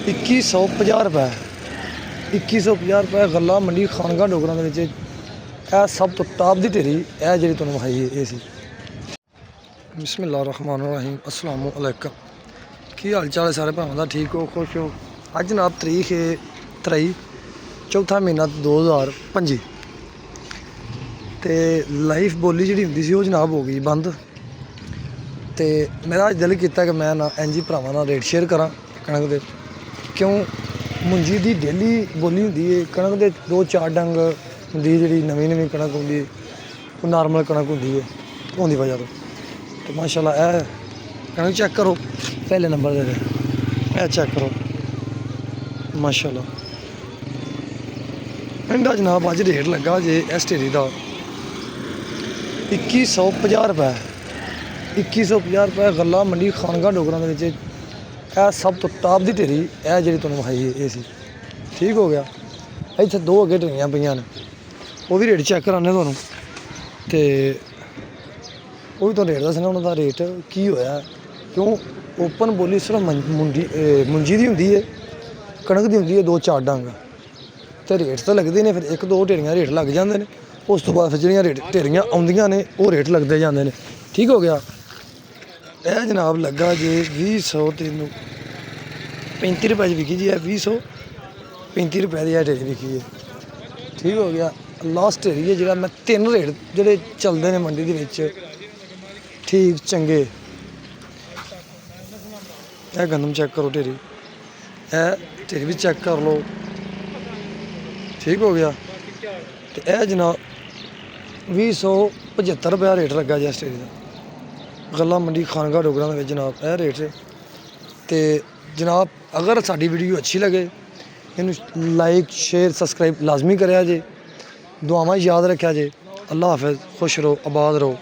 2150 रुपए 2150 रुपए गला मंडी खानगा डोगरा ਦੇ ਵਿੱਚ ਇਹ ਸਭ ਤੋਂ ਟਾਪ ਦੀ ਢੇਰੀ ਇਹ ਜਿਹੜੀ ਤੁਹਾਨੂੰ ਵਿਖਾਈ ਇਹ ਸੀ। बिस्मिल्लाहिर्रहमानिर्रहीम अस्सलाम वालेकुम। की हाल चाल है सारे भावों का? ठीक हो, खुश हो? अज जनाब तरीक है 23 चौथा महीना 2025 तो लाइफ बोली जी होंगी सी वो जनाब हो गई बंद। तो मेरा अज दिल किया कि मैं ना इंज ही भरावां नाल रेट शेयर करा कणक दे, क्यों मुंजी की डेली बोली होंगी है कणक दे 2-4 डंग होंगी जी नवीं कणक होंगी वो नॉर्मल कणक होंगी है उनकी वजह तो माशाल्लाह ए कणक चेक करो पहले नंबर दे ए चेक करो माशाल्लाह। इंडा जनाब अज रेट लगा जे इस ढेरी का 2150 रुपए 2150 रुपए गला मंडी खानगा डोगरा ਦੇ ਵਿੱਚ ਇਹ सब तो टॉप की ढेरी ਇਹ ਜਿਹੜੀ ਤੁਹਾਨੂੰ ਵਿਖਾਈ ਇਹ ਸੀ। ठीक हो गया। ਇੱਥੇ दो अगे ढेरियां पईयां ने वो भी रेट चेक कराने ਤੁਹਾਨੂੰ ਤੇ वो भी तो रेट दसना उन्होंने रेट की होया क्यों ओपन बोली सिर्फ मुंजी की होंगी है कणक की होंगी है 2-4 डंग तो रेट तो लगते हैं फिर 1-2 ढेरियां रेट लग जाते हैं उस तो बाद फिर जो रेट ढेरियां आउंदियां ने वो रेट लगते जाते हैं। ठीक हो गया। यह जनाब लगा जे 235 रुपए विकी जी है 235 रुपए की ढेरी विकी है। ठीक हो गया। लास्ट ढेरी है जो मैं 3 रेट जोड़े चलते हैं मंडी के ठीक चंगे। यह गंदम चेक करो ढेरी ढेरी भी चेक कर लो। ठीक हो गया। तो यह जनाब 275 रुपया रेट लगा जी इस ढेरी का गला मंडी खानगा डोगरा में जनाब यह रेट है। तो जनाब अगर साड़ी वीडियो अच्छी लगे इन लाइक शेयर सबसक्राइब लाजमी करें जे, दुआवां याद रखा जे। अल्लाह हाफिज़, खुश रहो, आबाद रहो।